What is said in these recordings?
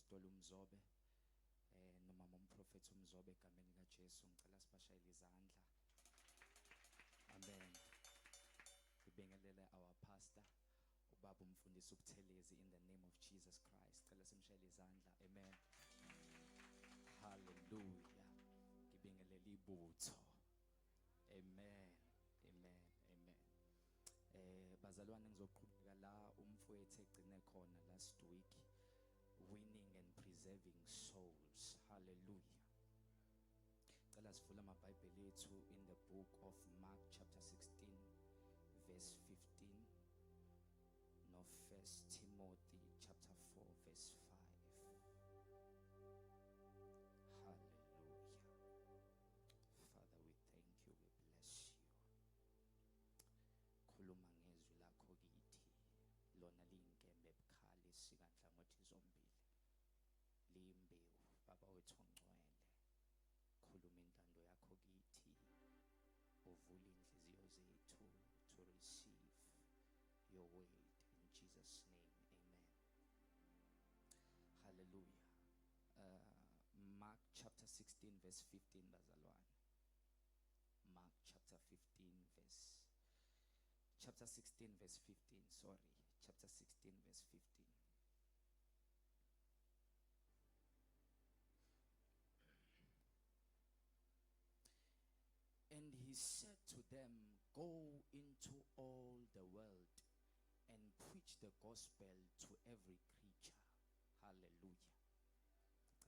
Pastor Umzobe nomama umprofeti uMzobe egameni likaJesu ngicela sibashayele izandla. Amen. Ngibingelela our pastor ubaba umfundisi uButhelezi in the name of Jesus Christ. Cela simshayele izandla. Amen. Hallelujah. Ngibingelela ibutho. Amen. Amen. Amen. Bazalwane ngizoqhubeka la umfowethu egcine khona last week, winning and preserving souls. Hallelujah. Cela sivula amabhayibheli ethu in the book of Mark chapter 16 verse 15 no 1 Timothy chapter 4 verse 5. Hallelujah. Father, we thank you, we bless you. Khuluma ngezwi lakho kithi lona liyinkembe ebukhali sikanhlangothi zombili limbewu baba wethu ongcwele. Khuluma intando yakho kithi uvule inhliziyo zethu to receive your word in Jesus name. Amen. Hallelujah. Mark chapter 16 verse 15 bazalwane. Mark chapter 16 verse 15, sorry. Chapter 16 verse 15. And he said to them, go into all the world and preach the gospel to every creature. Hallelujah.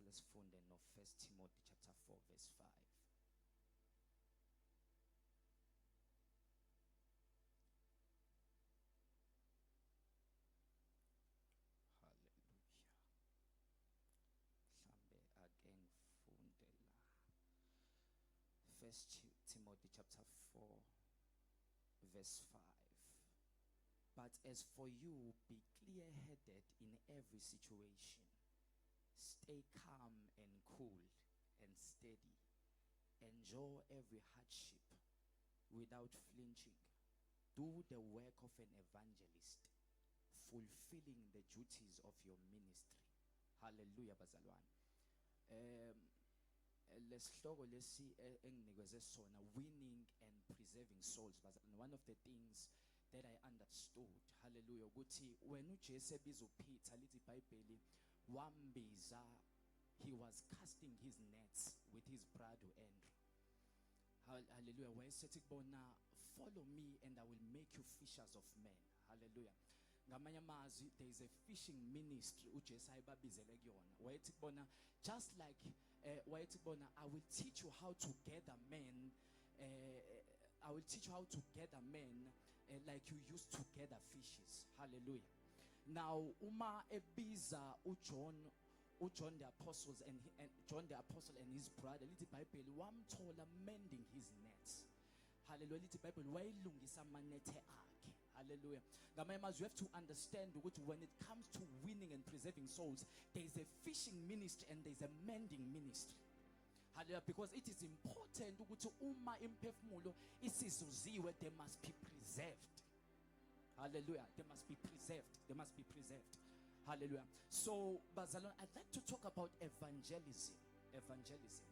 Let's find in 1 Timothy chapter 4 verse 5. Hallelujah. Sambe again fundela. 1 Timothy chapter 4 verse 5. But as for you, be clear-headed in every situation. Stay calm and cool and steady. Endure every hardship without flinching. Do the work of an evangelist, fulfilling the duties of your ministry. Hallelujah bazalwane. Lesihloko lesi enginikweze sona, winning and preserving souls bazalwane. One of the things that I understood, hallelujah, ukuthi when uJesu ebiza uPeter lithi iBhayibheli wambiza, he was casting his nets with his brother Andrew. Hallelujah. Wayesethi kubona, follow me and I will make you fishers of men. Hallelujah. Ngamanye amazwi, there is a fishing ministry uJesu ayibabizele kuyona. Wayethi kubona, just like wayethi kubona, I will teach you how to gather men. I will teach you how to gather men like you used to gather fishes. Hallelujah. Now uma ebiza John the apostles and John the apostle and his brother lithi iBhayibheli wamthola mending his nets. Hallelujah. Lithi iBhayibheli wayilungisa amanethe akhe. Hallelujah. Ngamanye amazwi, you have to understand ukuthi when it comes to winning and preserving souls, there is a fishing ministry and there is a mending ministry. Hallelujah. Because it is important ukuthi uma imphefumulo isizuziwe, they must be preserved. Hallelujah. They must be preserved. They must be preserved. Hallelujah. So, bazalwane, I'd like to talk about evangelism. Evangelism.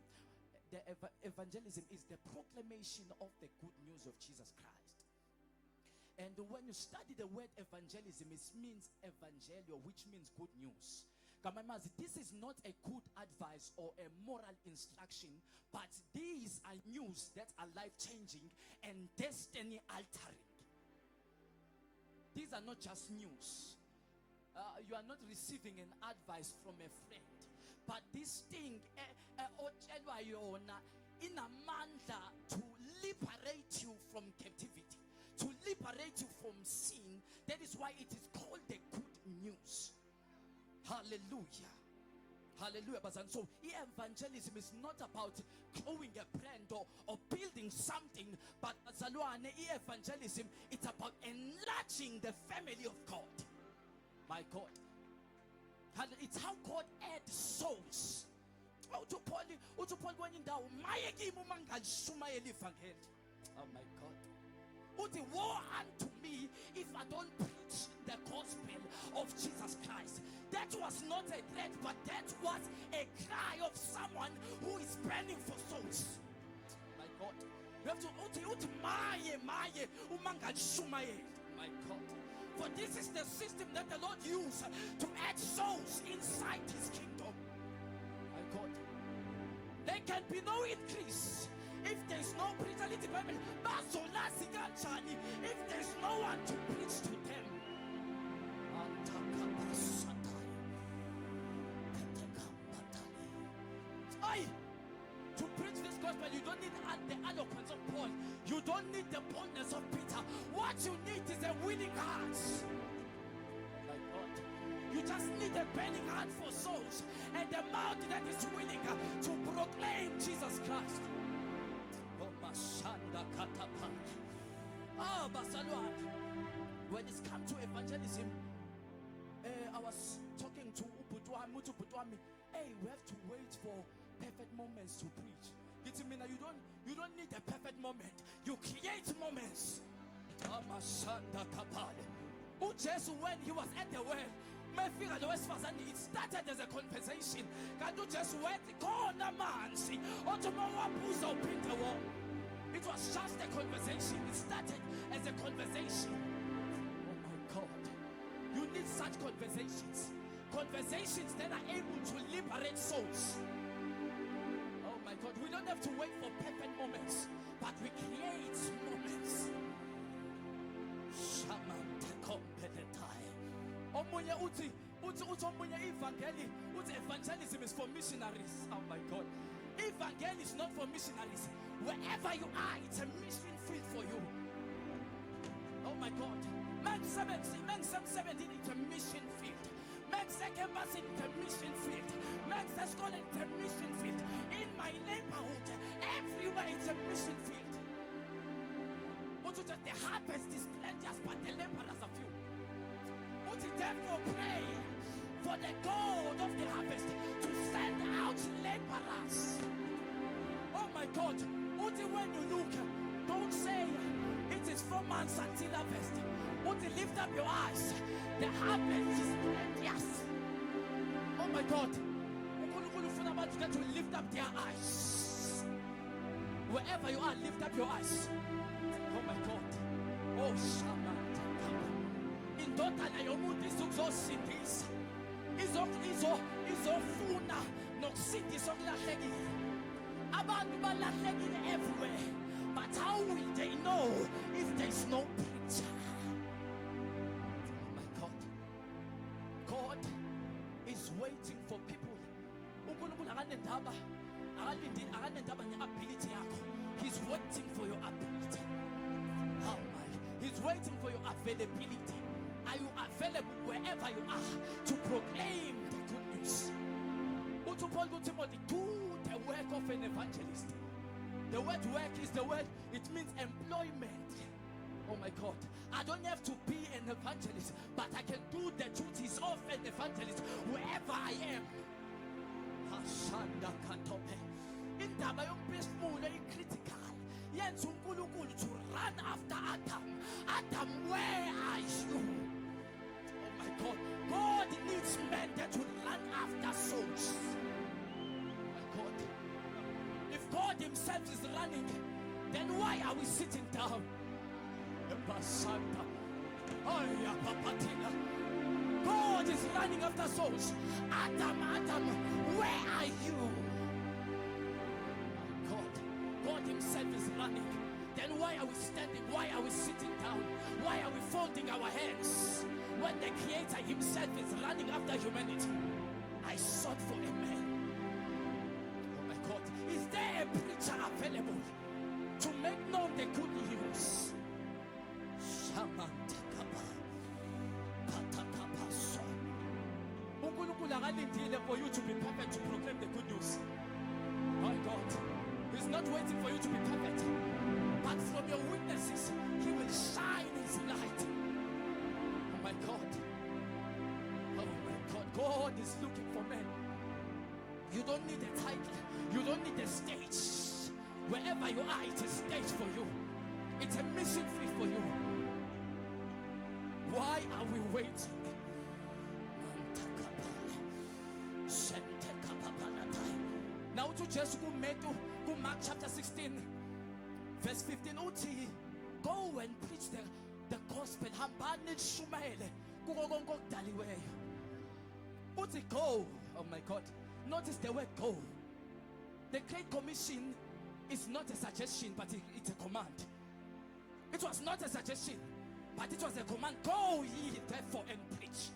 Evangelism is the proclamation of the good news of Jesus Christ. And when you study the word evangelism, it means evangelio, which means good news. This is not a good advice or a moral instruction, but these are news that are life-changing and destiny-altering. These are not just news. You are not receiving an advice from a friend, but this thing inamandla to liberate you from captivity, to liberate you from sin. That is why it is called the good news. Hallelujah. Hallelujah. And so evangelism is not about growing a brand or building something, but evangelism, it's about enlarging the family of God. My God. It's how God adds souls. Oh my God. Woe unto me if I don't preach the gospel of Jesus Christ. The That was not a threat, but that was a cry of someone who is burning for souls. My God. You have to my God. For this is the system that the Lord used to add souls inside his kingdom. My God. There can be no increase if there is no preacher. If there is no one to preach to them. To preach this gospel, you don't need the eloquence of Paul. You don't need the boldness of Peter. What you need is a willing heart. My God. You just need a burning heart for souls and a mouth that is willing to proclaim Jesus Christ. When it's come to evangelism, I was talking to Uputwami. Hey, we have to wait for perfect moments to preach. It means that you don't need a perfect moment. You create moments. Jesus, when he was at the well, it started as a conversation. It was just a conversation. It started as a conversation. Oh my God. You need such conversations. Conversations that are able to liberate souls. Oh my God. We don't have to wait for perfect moments, but we create moments. Evangelism is for missionaries. Oh my God. Evangelism is not for missionaries. Wherever you are, it's a mission field for you. Oh my God. Man 17, it's a mission field. Man second embassy, it's a mission field. Man school, it's a mission field. In my neighborhood, everywhere, it's a mission field. The harvest is plenteous, but the laborers are few. Therefore pray for the God of the harvest to send out laborers. Oh my God. When you look, don't say it is 4 months until harvest. Lift up your eyes. The harvest is plenteous. Oh my God. To lift up their eyes. Wherever you are, lift up your eyes. Oh my God. Oh Shaman. In Dotana yomuntu izokuzosindisa. Izofuna nokusindisa okulahlekile. Abantu balahlekile everywhere. But how will they know if there is no preacher? Oh my God. God is waiting for people. He's waiting for your ability. Oh my. He's waiting for your availability. Are you available wherever you are to proclaim the good news? Paul to Timothy, do the work of an evangelist. The word work is the word, it means employment. Oh my God. I don't have to be an evangelist, but I can do the duties of an evangelist wherever I am. In the critical. Yes, to run after Adam. Adam, where are you? Oh my God. God needs men that will run after souls. If God himself is running, then why are we sitting down? God is running after souls. Adam, where are you? God himself is running. Then why are we standing? Why are we sitting down? Why are we folding our hands? When the Creator himself is running after humanity. I sought for a man. Is there a preacher available to make known the good news? For you to be perfect to proclaim the good news. My God, he's not waiting for you to be perfect, but from your witnesses, he will shine his light. Oh my God. Oh my God. God is looking for men. You don't need a title. You don't need a stage. Wherever you are, it's a stage for you. It's a mission field for you. Why are we waiting? ukuthi uJesu kuMatthew kuMark chapter 16 verse 15 uthi go and preach the gospel, hambani nishumayele kuko konke okudaliweyo. Uthi go, oh my God, notice the word go. The Great Commission is not a suggestion, but it's a command. It was not a suggestion, but it was a command. Go ye therefore and preach.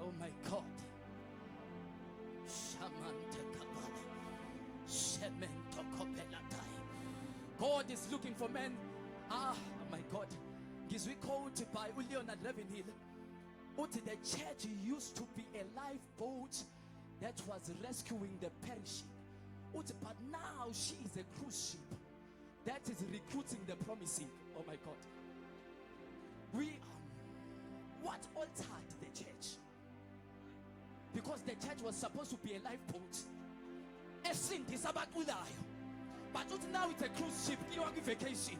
Oh my God. God is looking for men. Oh my God. Gizwi quoted by Leonard Ravenhill. The church used to be a lifeboat that was rescuing the perishing. But now she is a cruise ship that is recruiting the promising. Oh my God. What altered the church? Because the church was supposed to be a lifeboat. But now it's a cruise ship. You are vacation.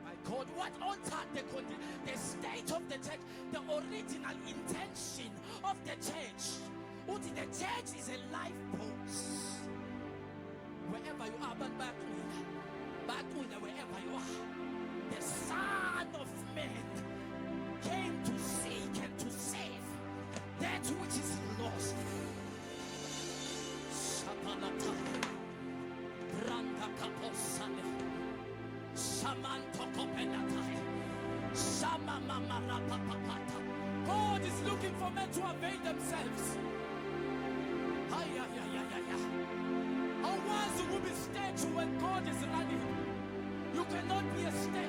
My God, what altered the state of the church? The original intention of the church. The church is a lifeboat. Wherever you are, but back wherever you are, the Son of Man came to seek and to save that which is lost. Shabalata, Branda Kaposale, Shamanto Kopelatai, Shama Mamara Papapata. God is looking for men to avail themselves. Our ones who will be statue when God is running. You cannot be a statue